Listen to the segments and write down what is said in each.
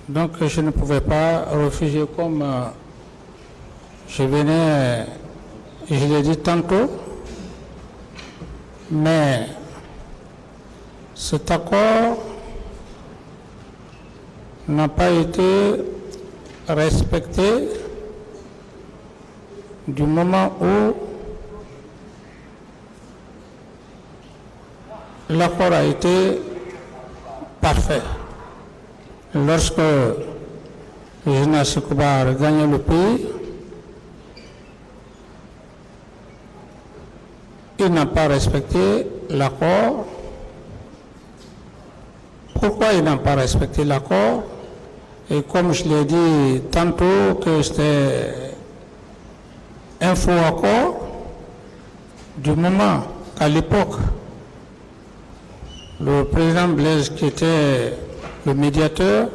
Donc je ne pouvais pas refuser comme je venais, je l'ai dit tantôt, mais cet accord n'a pas été respecté du moment où l'accord a été parfait. Lorsque le général Sekouba a gagné le pays, il n'a pas respecté l'accord. Pourquoi il n'a pas respecté l'accord? Et comme je l'ai dit tantôt que c'était un faux accord, du moment qu'à l'époque, le président Blaise, qui était le médiateur,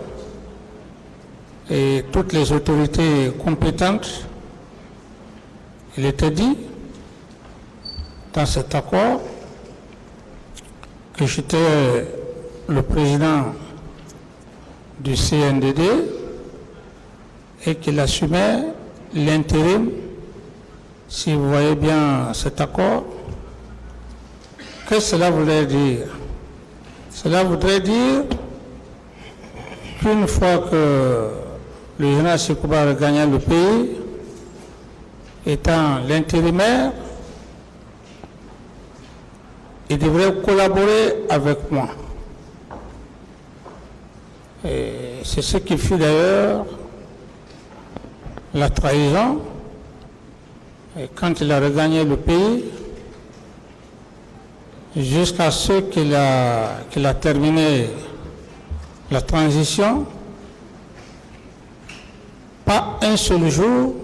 et toutes les autorités compétentes, il était dit dans cet accord que j'étais le président du CNDD et qu'il assumait l'intérim. Si vous voyez bien cet accord, qu'est-ce que cela voudrait dire? Cela voudrait dire qu'une fois que le général Sekouba a gagné le pays, étant l'intérimaire, il devrait collaborer avec moi. Et c'est ce qui fut d'ailleurs la trahison. Et quand il a regagné le pays, jusqu'à ce qu'il a terminé la transition, pas un seul jour,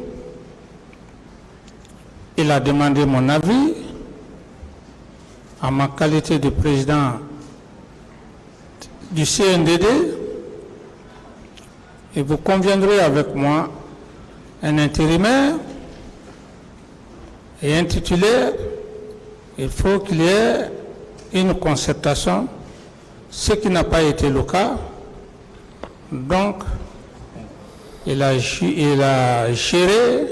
il a demandé mon avis en ma qualité de président du CNDD. Et vous conviendrez avec moi, un intérimaire et un titulaire, il faut qu'il y ait une concertation, ce qui n'a pas été le cas. Donc, il a géré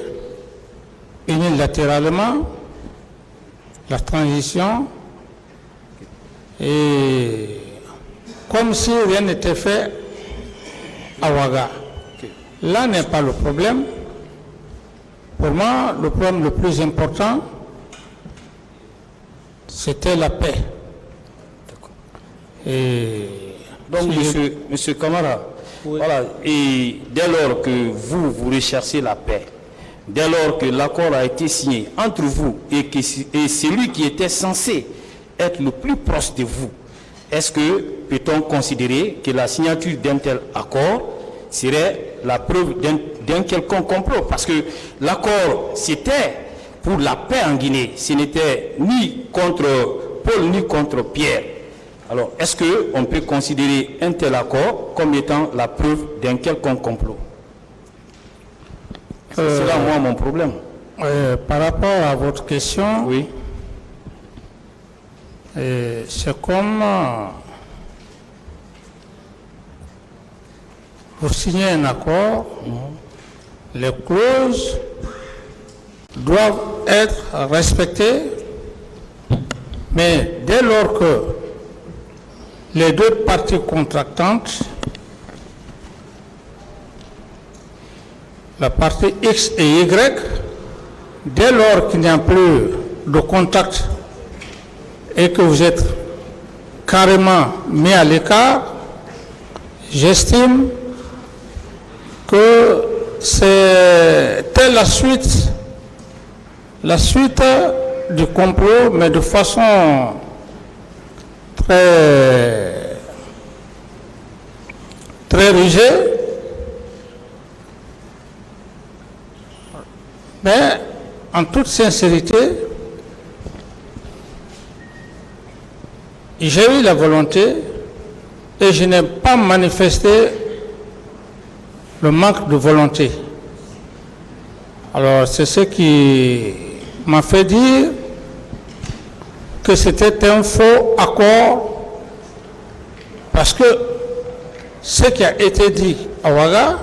unilatéralement la transition et comme si rien n'était fait à Ouaga. Là n'est pas le problème. Pour moi, le problème le plus important, c'était la paix. Et donc, monsieur Camara, oui. Voilà, et dès lors que vous recherchez la paix, dès lors que l'accord a été signé entre vous et celui qui était censé être le plus proche de vous, est-ce que peut-on considérer que la signature d'un tel accord serait la preuve d'un quelconque complot? Parce que l'accord, c'était pour la paix en Guinée, ce n'était ni contre Paul ni contre Pierre. Alors, est-ce qu'on peut considérer un tel accord comme étant la preuve d'un quelconque complot? C'est là, moi, mon problème. Par rapport à votre question, oui. C'est comme vous signez un accord, les clauses doivent être respectées, mais dès lors que les deux parties contractantes, la partie X et Y, dès lors qu'il n'y a plus de contact et que vous êtes carrément mis à l'écart, j'estime que c'était la suite du complot, mais de façon très rigide. Mais en toute sincérité, j'ai eu la volonté et je n'ai pas manifesté le manque de volonté. Alors c'est ce qui m'a fait dire que c'était un faux accord, parce que ce qui a été dit à Ouaga,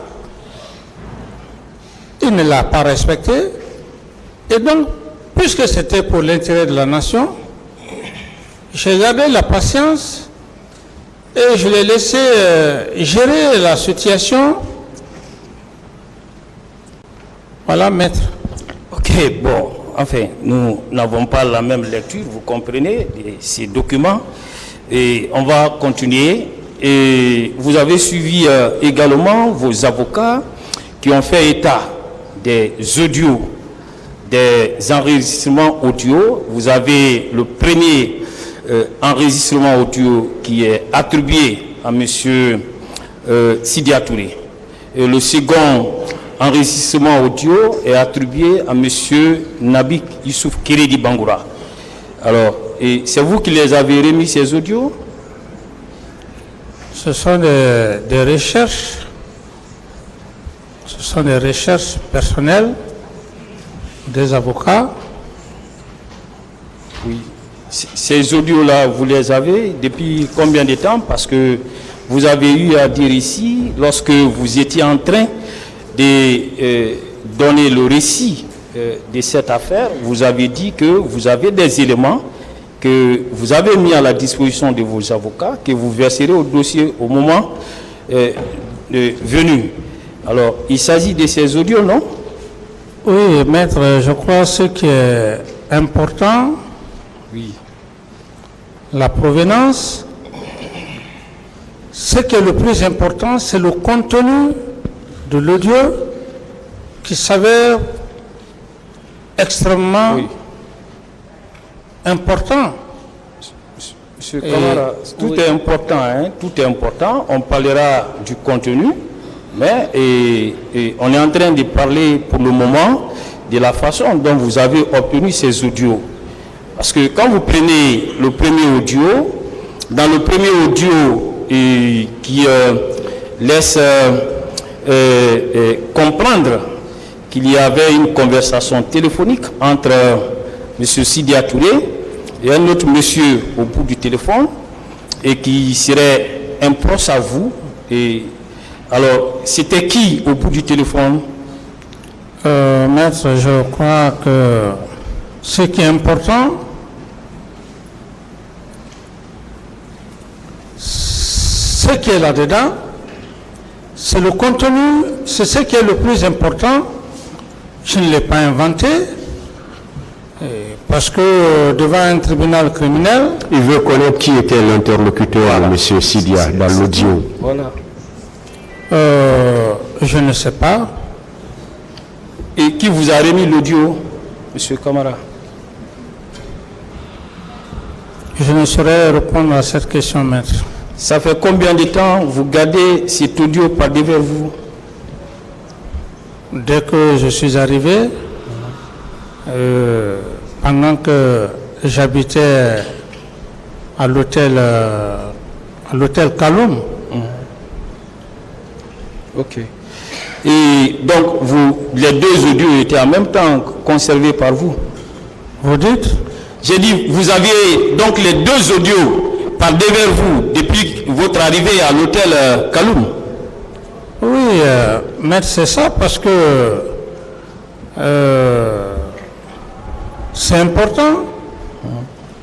il ne l'a pas respecté. Et donc, puisque c'était pour l'intérêt de la nation, j'ai gardé la patience et je l'ai laissé gérer la situation. Voilà, maître. Ok, bon, enfin, nous n'avons pas la même lecture, vous comprenez, de ces documents. Et on va continuer. Et vous avez suivi également vos avocats qui ont fait état des audios, des enregistrements audio. Vous avez le premier enregistrement audio qui est attribué à M. Sidya Touré. Et le second enregistrement audio est attribué à M. Nabik Youssouf Kérédi Bangoura. Alors, et c'est vous qui les avez remis ces audios? Ce sont des recherches. Ce sont des recherches personnelles des avocats. Oui. Ces audios-là, vous les avez depuis combien de temps? Parce que vous avez eu à dire ici, lorsque vous étiez en train de donner le récit de cette affaire, vous avez dit que vous avez des éléments que vous avez mis à la disposition de vos avocats, que vous verserez au dossier au moment venu. Alors, il s'agit de ces audios, non? Oui, maître, je crois que ce qui est important, oui, la provenance, ce qui est le plus important, c'est le contenu de l'audio qui s'avère extrêmement important. Monsieur Kamara, tout est important, hein, tout est important. On parlera du contenu, mais on est en train de parler pour le moment de la façon dont vous avez obtenu ces audios. Parce que quand vous prenez le premier audio, dans le premier audio qui laisse comprendre qu'il y avait une conversation téléphonique entre M. Sidya Touré et un autre monsieur au bout du téléphone et qui serait un proche à vous. Et alors, c'était qui au bout du téléphone? Maître, je crois que ce qui est important, ce qui est là-dedans, c'est le contenu, c'est ce qui est le plus important. Je ne l'ai pas inventé, parce que devant un tribunal criminel... Il veut connaître qui était l'interlocuteur de M. Sidya dans l'audio. Voilà. Je ne sais pas. Et qui vous a remis l'audio, M. Kamara? Je ne saurais répondre à cette question, maître. Ça fait combien de temps vous gardez cet audio par devers vous? Dès que je suis arrivé, pendant que j'habitais à l'hôtel Kaloum. Ok. Et donc, les deux audios étaient en même temps conservés par vous? Vous dites? J'ai dit, vous aviez donc les deux audios par devers vous depuis votre arrivée à l'hôtel Kaloum? Oui, maître, c'est ça, parce que c'est important.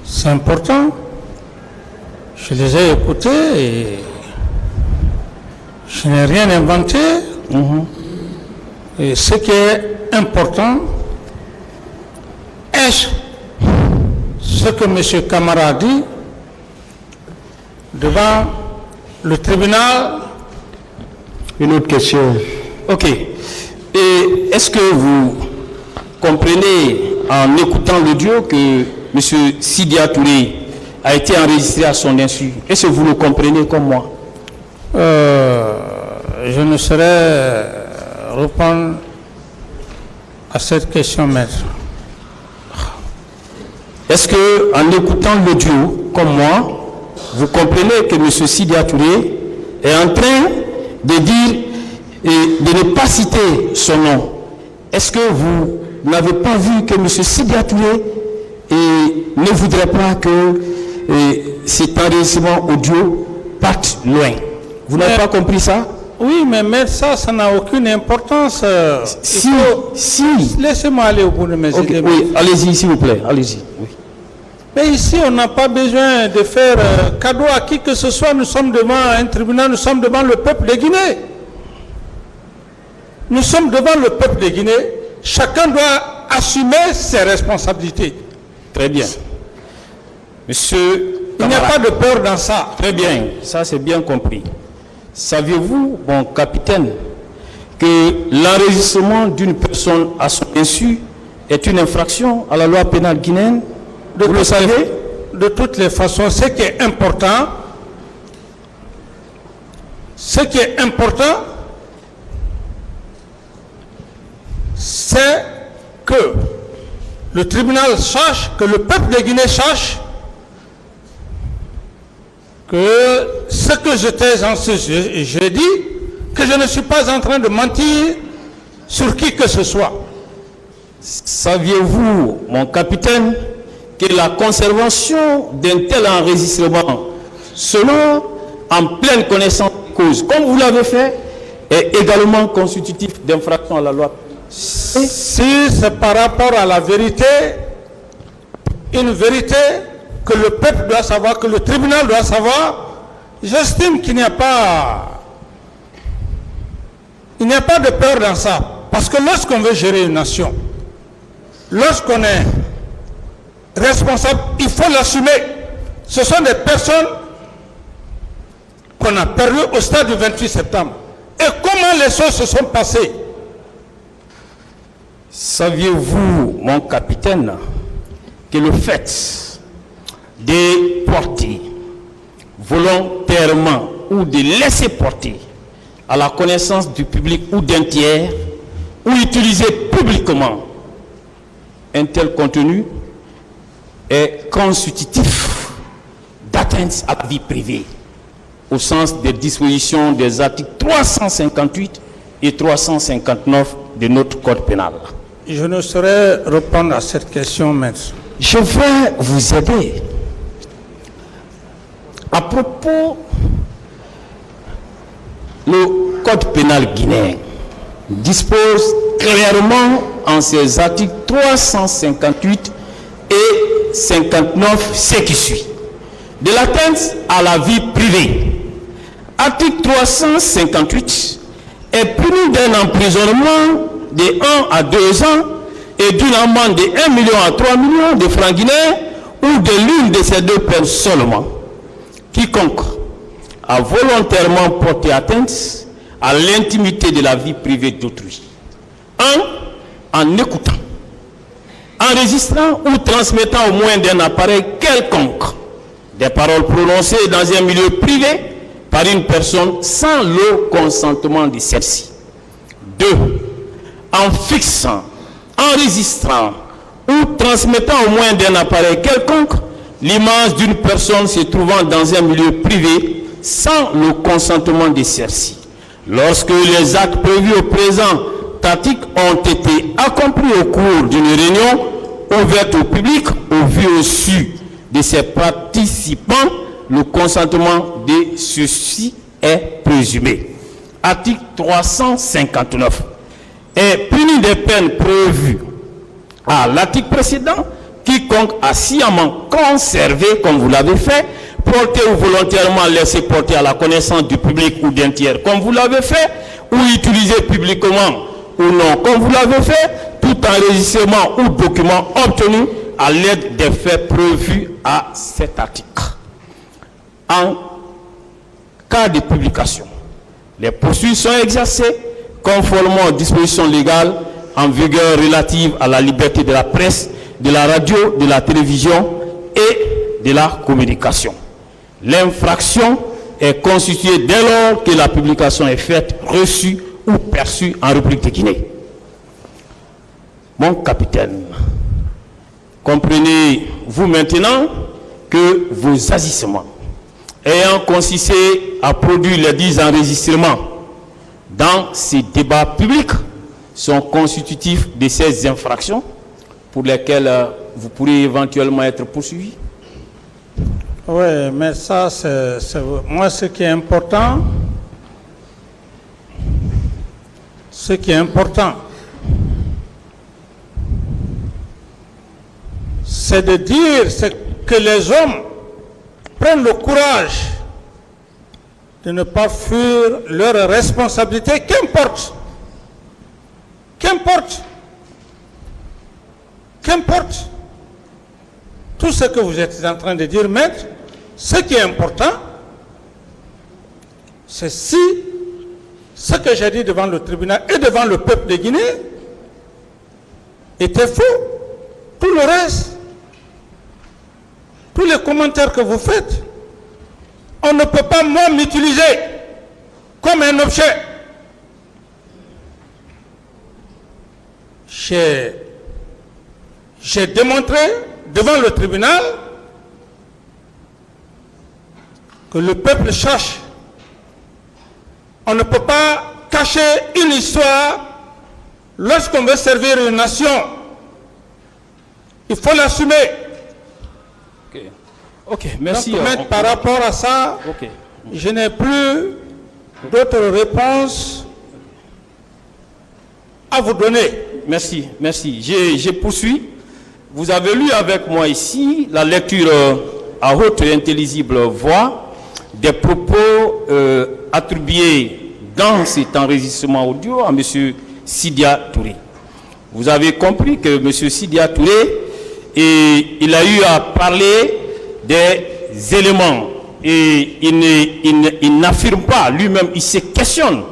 C'est important. Je les ai écoutés et je n'ai rien inventé. Et ce qui est important, est-ce ce que M. Kamara a dit devant le tribunal? Une autre question. Ok. Et est-ce que vous comprenez en écoutant l'audio que M. Sidya Touré a été enregistré à son insu? Est-ce que vous le comprenez comme moi? Je ne saurais répondre à cette question, maître. Est-ce que en écoutant l'audio comme moi, vous comprenez que M. Sidya Touré est en train de dire et de ne pas citer son nom? Est-ce que vous n'avez pas vu que M. Sidya Touré ne voudrait pas que cet enregistrement audio parte loin? Vous n'avez pas compris ça? Oui, mais ça n'a aucune importance. Laissez-moi aller au bout de mes idées. Oui, allez-y, s'il vous plaît, allez-y. Oui. Mais ici, on n'a pas besoin de faire cadeau à qui que ce soit. Nous sommes devant un tribunal, nous sommes devant le peuple de Guinée. Nous sommes devant le peuple de Guinée. Chacun doit assumer ses responsabilités. Très bien. Monsieur Il n'y a pas de peur dans ça. Très bien, ça c'est bien compris. Saviez-vous, bon capitaine, que l'enregistrement d'une personne à son insu est une infraction à la loi pénale guinéenne? Vous le savez? De toutes les façons, ce qui est important, c'est que le tribunal sache, que le peuple de Guinée sache que ce que j'ai dit, que je ne suis pas en train de mentir sur qui que ce soit. Saviez-vous, mon capitaine, que la conservation d'un tel enregistrement, selon en pleine connaissance de cause, comme vous l'avez fait, est également constitutif d'infraction à la loi? Si c'est par rapport à la vérité, une vérité que le peuple doit savoir, que le tribunal doit savoir, j'estime qu'il n'y a pas de peur dans ça. Parce que lorsqu'on veut gérer une nation, lorsqu'on est responsable, il faut l'assumer. Ce sont des personnes qu'on a perdues au stade du 28 septembre. Et comment les choses se sont passées? Saviez-vous, mon capitaine, que le fait de porter volontairement ou de laisser porter à la connaissance du public ou d'un tiers ou utiliser publiquement un tel contenu est constitutif d'atteinte à la vie privée au sens des dispositions des articles 358 et 359 de notre code pénal? Je ne saurais répondre à cette question, maître. Je vais vous aider. À propos, le code pénal guinéen dispose clairement en ses articles 358 et 59 ce qui suit de l'atteinte à la vie privée. Article 358 est puni d'un emprisonnement de 1 à 2 ans et d'une amende de 1 million à 3 millions de francs guinéens ou de l'une de ces deux peines seulement. Quiconque a volontairement porté atteinte à l'intimité de la vie privée d'autrui. 1. En écoutant, enregistrant ou transmettant au moins d'un appareil quelconque des paroles prononcées dans un milieu privé par une personne sans le consentement de celle-ci. 2. En fixant, enregistrant ou transmettant au moins d'un appareil quelconque l'image d'une personne se trouvant dans un milieu privé sans le consentement de celle-ci. Lorsque les actes prévus au présent article ont été accomplis au cours d'une réunion ouverte au public, au vu au su de ses participants, le consentement de ceux-ci est présumé. Article 359 est puni des peines prévues à l'article précédent. Quiconque a sciemment conservé, comme vous l'avez fait, porté ou volontairement laissé porter à la connaissance du public ou d'un tiers, comme vous l'avez fait, ou utilisé publiquement ou non, comme vous l'avez fait, tout enregistrement ou document obtenu à l'aide des faits prévus à cet article. En cas de publication, les poursuites sont exercées conformément aux dispositions légales en vigueur relatives à la liberté de la presse, de la radio, de la télévision et de la communication. L'infraction est constituée dès lors que la publication est faite, reçue ou perçue en République de Guinée. Mon capitaine, comprenez-vous maintenant que vos agissements ayant consisté à produire les 10 enregistrements dans ces débats publics sont constitutifs de ces infractions pour lesquelles vous pourriez éventuellement être poursuivi? Oui, mais ça, moi, ce qui est important, Ce qui est important, c'est de dire que les hommes prennent le courage de ne pas fuir leurs responsabilités, qu'importe. Tout ce que vous êtes en train de dire, maître, ce qui est important, c'est si ce que j'ai dit devant le tribunal et devant le peuple de Guinée était faux. Tout le reste, tous les commentaires que vous faites, on ne peut pas, moi, m'utiliser comme un objet. J'ai démontré devant le tribunal que le peuple cherche. On ne peut pas cacher une histoire lorsqu'on veut servir une nation. Il faut l'assumer. Ok, merci. Donc, par rapport à ça, je n'ai plus d'autres réponses à vous donner. Merci. Je poursuis. Vous avez lu avec moi ici la lecture à haute et intelligible voix des propos attribués dans cet enregistrement audio à M. Sidya Touré. Vous avez compris que M. Sidya Touré, il a eu à parler des éléments et il n'affirme pas lui-même, il se questionne.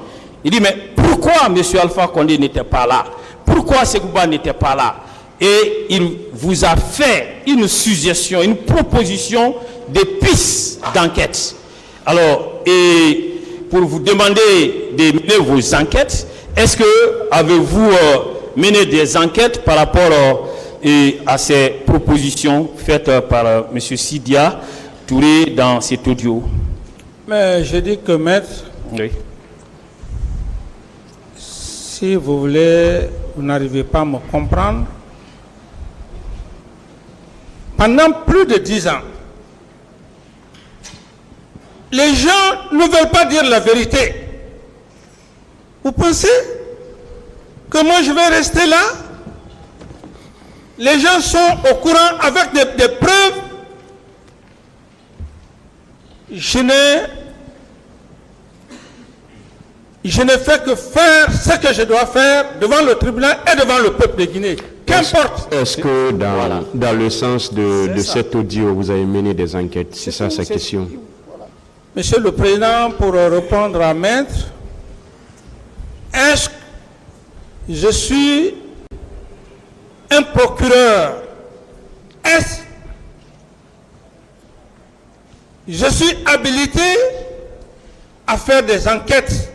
Il dit, mais pourquoi M. Alpha Condé n'était pas là? Pourquoi Ségouba n'était pas là? Et il vous a fait une suggestion, une proposition de pistes d'enquête. Alors, et pour vous demander de mener vos enquêtes, est-ce que avez-vous mené des enquêtes par rapport à ces propositions faites par M. Sidya Touré dans cet audio? Mais je dis que, maître, oui. Si vous voulez, vous n'arrivez pas à me comprendre. Pendant plus de 10 ans, les gens ne veulent pas dire la vérité. Vous pensez que moi je vais rester là? Les gens sont au courant avec des preuves. Je ne fais que faire ce que je dois faire devant le tribunal et devant le peuple de Guinée. Qu'importe. Est-ce que dans le sens de cet audio, vous avez mené des enquêtes? C'est ça sa question. Monsieur le Président, pour répondre à maître, est-ce que je suis un procureur? Est-ce que je suis habilité à faire des enquêtes